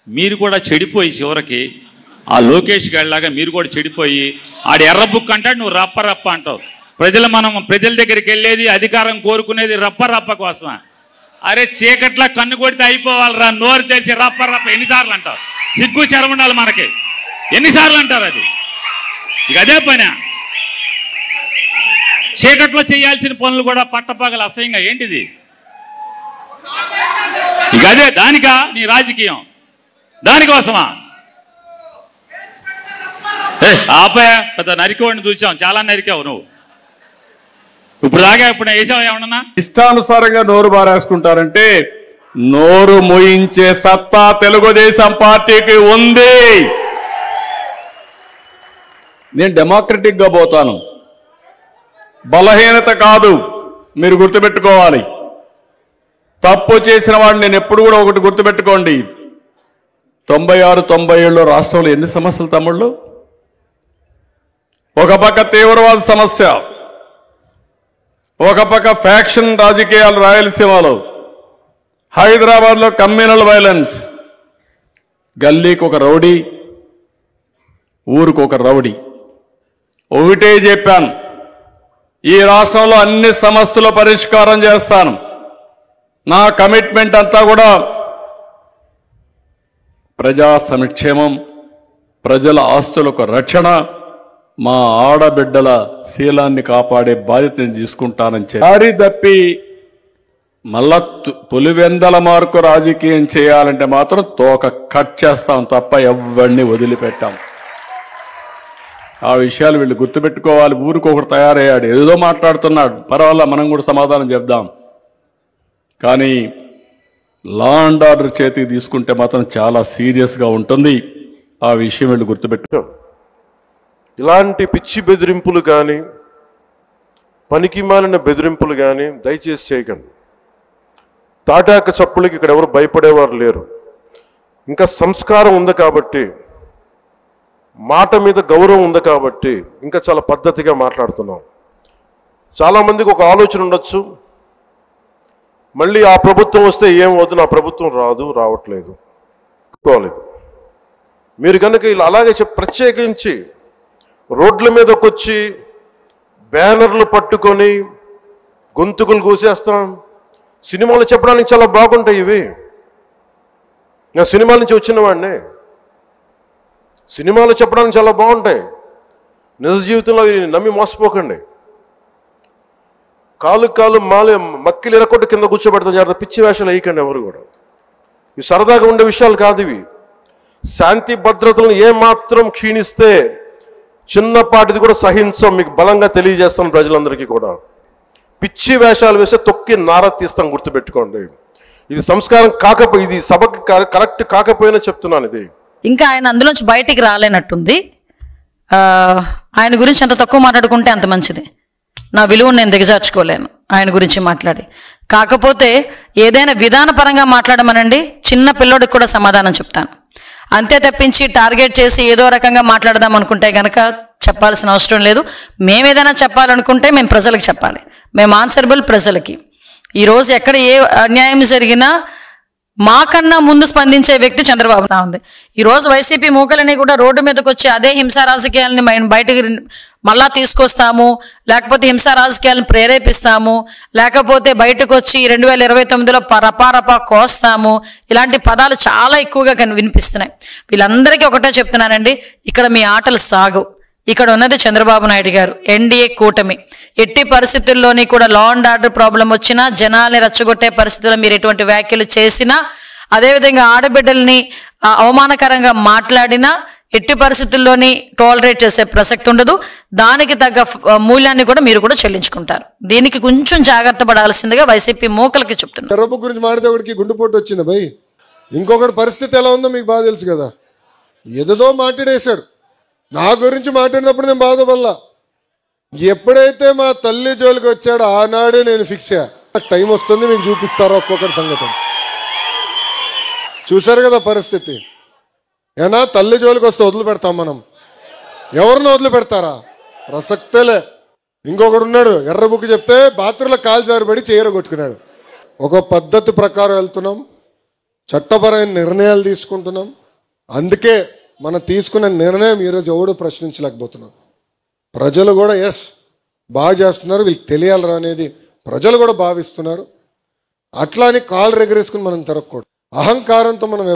మీరు కూడా చెడిపోయి చివరికి ఆ లోకేష్ గారిలాగా మీరు కూడా చెడిపోయి ఆడు ఎర్ర బుక్ అంటాడు, నువ్వు రప్ప రప్ప అంటావు. ప్రజల దగ్గరికి వెళ్ళేది అధికారం కోరుకునేది రప్ప రప్ప కోసమా? అరే చీకట్లా కన్ను కొడితే అయిపోవాలరా, నోరు తెరిచి రప్ప రప్ప ఎన్నిసార్లు అంటావు? సిగ్గు శరం ఉండాలి మనకి, ఎన్నిసార్లు అంటారు? అది ఇక అదే పని. చీకట్లో చేయాల్సిన పనులు కూడా పట్టపగలు అసహ్యంగా ఏంటిది? ఇక అదే దానికా నీ రాజకీయం? దానికోసమా? ఆపయ పెద్ద నరికోడిని చూసాం, చాలా నరికావు నువ్వు. ఇప్పుడు దాకా ఇప్పుడు వేసావు ఏమన్నా? ఇష్టానుసారంగా నోరు బారేసుకుంటారంటే నోరు మోయించే సత్తా తెలుగుదేశం పార్టీకి ఉంది. నేను డెమోక్రటిక్ గా పోతాను, బలహీనత కాదు. మీరు గుర్తుపెట్టుకోవాలి, తప్పు చేసిన వాడిని నేను ఎప్పుడు కూడా ఒకటి గుర్తుపెట్టుకోండి. 96, 97లో రాష్ట్రంలో ఎన్ని సమస్యలు తమ్ముళ్ళు? ఒక పక్క తీవ్రవాద సమస్య, ఒక పక్క ఫ్యాక్షన్ రాజకీయాలు రాయలసీమలో, హైదరాబాద్లో కమ్యూనల్ వైలెన్స్, గల్లీకి ఒక రౌడీ, ఊరికి ఒక రౌడీ. ఒకటే చెప్పాను, ఈ రాష్ట్రంలో అన్ని సమస్యలు పరిష్కారం చేస్తాను. నా కమిట్మెంట్ అంతా కూడా ప్రజా సంక్షేమం, ప్రజల ఆస్తులకు రక్షణ, మా ఆడబిడ్డల శీలాన్ని కాపాడే బాధ్యత నేను తీసుకుంటానని చెప్పి తప్పి మళ్ళా పులివెందల మార్కు రాజకీయం చేయాలంటే మాత్రం తోక కట్ చేస్తాం తప్ప ఎవరిని వదిలిపెట్టాం. ఆ విషయాలు వీళ్ళు గుర్తుపెట్టుకోవాలి. ఊరికి ఒకటి తయారయ్యాడు, ఏదో మాట్లాడుతున్నాడు, పర్వాలా మనం కూడా సమాధానం చెప్దాం. కానీ లా అండ్ ఆర్డర్ చేతికి తీసుకుంటే మాత్రం చాలా సీరియస్గా ఉంటుంది. ఆ విషయం వీళ్ళు గుర్తుపెట్టుకో. ఇలాంటి పిచ్చి బెదిరింపులు కానీ, పనికి మాలిన బెదిరింపులు కానీ దయచేసి చేయకండి. తాటాక చప్పులకి ఇక్కడ ఎవరు భయపడేవారు లేరు. ఇంకా సంస్కారం ఉంది కాబట్టి, మాట మీద గౌరవం ఉంది కాబట్టి ఇంకా చాలా పద్ధతిగా మాట్లాడుతున్నాం. చాలామందికి ఒక ఆలోచన ఉండొచ్చు, మళ్ళీ ఆ ప్రభుత్వం వస్తే ఏం వద్దు, నా ప్రభుత్వం రావట్లేదు కోలేదు. మీరు కనుక ఇలా అలాగే ప్రత్యేకించి రోడ్ల మీదకి వచ్చి బ్యానర్లు పట్టుకొని గొంతుకులు కూసేస్తాం. సినిమాలు చెప్పడానికి చాలా బాగుంటాయి ఇవి. నేను సినిమాల నుంచి వచ్చిన వాడిని, సినిమాలు చెప్పడానికి చాలా బాగుంటాయి. నిజ జీవితంలో నమ్మి మోసపోకండి. కాలు మక్కిలు ఎరకొట్టు కింద కూర్చోబెడతాం. జాగ్రత్త, పిచ్చి వేషాలు వేయకండి ఎవరు కూడా. ఇవి సరదాగా ఉండే విషయాలు కాదు ఇవి. శాంతి భద్రతలను ఏమాత్రం క్షీణిస్తే చిన్నపాటిది కూడా సహించం. మీకు బలంగా తెలియజేస్తాను ప్రజలందరికీ కూడా. పిచ్చి వేషాలు వేస్తే తొక్కి నార తీస్తాం, గుర్తుపెట్టుకోండి. ఇది సంస్కారం కాకపోయి, ఇది సభకి కరెక్ట్ కాకపోయినా చెప్తున్నాను ఇది. ఇంకా ఆయన అందులోంచి బయటికి రాలేనట్టుంది. ఆయన గురించి ఎంత తక్కువ మాట్లాడుకుంటే అంత మంచిది. నా విలువను నేను దిగజార్చుకోలేను ఆయన గురించి మాట్లాడి. కాకపోతే ఏదైనా విధానపరంగా మాట్లాడమనండి, చిన్న పిల్లోడికి కూడా సమాధానం చెప్తాను. అంతే తప్పించి టార్గెట్ చేసి ఏదో రకంగా మాట్లాడదాం అనుకుంటే కనుక చెప్పాల్సిన అవసరం లేదు. మేము ఏదైనా చెప్పాలనుకుంటే మేము ప్రజలకు చెప్పాలి. మేము ఆన్సరబుల్ ప్రజలకి. ఈరోజు ఎక్కడ ఏ అన్యాయం జరిగినా మాకన్నా ముందు స్పందించే వ్యక్తి చంద్రబాబు ఉంది. ఈరోజు వైసీపీ మూకలని కూడా రోడ్డు మీదకి వచ్చి అదే హింసా రాజకీయాలని బయటకు మళ్ళా తీసుకొస్తాము, లేకపోతే హింసా రాజకీయాలను ప్రేరేపిస్తాము, లేకపోతే బయటకు వచ్చి 2029లో రపారపా కోస్తాము, ఇలాంటి పదాలు చాలా ఎక్కువగా వినిపిస్తున్నాయి. వీళ్ళందరికీ ఒకటే చెప్తున్నానండి, ఇక్కడ మీ ఆటలు సాగు. ఇక్కడ ఉన్నది చంద్రబాబు నాయుడు గారు, ఎన్డీఏ కూటమి. ఎట్టి పరిస్థితుల్లోని కూడా లా అండ్ ఆర్డర్ ప్రాబ్లం వచ్చినా, జనాల్ని రెచ్చగొట్టే పరిస్థితుల్లో మీరు ఎటువంటి వ్యాఖ్యలు చేసినా, అదేవిధంగా ఆడబిడ్డల్ని అవమానకరంగా మాట్లాడినా ఎట్టి పరిస్థితుల్లోని టాలరేట్ చేసే ప్రసక్తి ఉండదు. దానికి తగ్గ మూల్యాన్ని కూడా మీరు కూడా చెల్లించుకుంటారు. దీనికి కొంచెం జాగ్రత్త పడాల్సిందిగా వైసీపీ మూకలకి చెప్తున్నారు. ఎర్రపు గురించి మాడితే ఒకటికి గుండెపోటు వచ్చింది భయ్. ఇంకొకటి పరిస్థితి ఎలా ఉందో మీకు బాగా తెలుసు కదా. ఏదో మాట్లాడేశాడు, నా గురించి మాట్లాడినప్పుడు నేను బాధపడలా. ఎప్పుడైతే మా తల్లి జోలికి వచ్చాడో ఆనాడే నేను ఫిక్స్ అయ్యా. టైం వస్తుంది మీకు చూపిస్తారో ఒక్కొక్కటి సంగతి. చూశారు కదా పరిస్థితి. ఏనా తల్లి జోలికి వస్తే వదిలిపెడతాం మనం? ఎవరిని వదిలిపెడతారా? ప్రసక్తేలే. ఇంకొకడు ఉన్నాడు, ఎర్ర బుక్ చెప్తే బాత్రూంలో కాలు జారిపడి చీర కొట్టుకున్నాడు. ఒక పద్ధతి ప్రకారం వెళ్తున్నాం. చట్టపరమైన నిర్ణయాలు తీసుకుంటున్నాం. అందుకే మనం తీసుకున్న నిర్ణయం ఈరోజు ఎవడు ప్రశ్నించలేకపోతున్నాం. ప్రజలు కూడా ఎస్ బాగా చేస్తున్నారు, వీళ్ళకి తెలియాలరా అనేది ప్రజలు కూడా భావిస్తున్నారు. అట్లా అని కాళ్ళు రెగరేసుకుని మనం తిరగకూడదు. అహంకారంతో మనం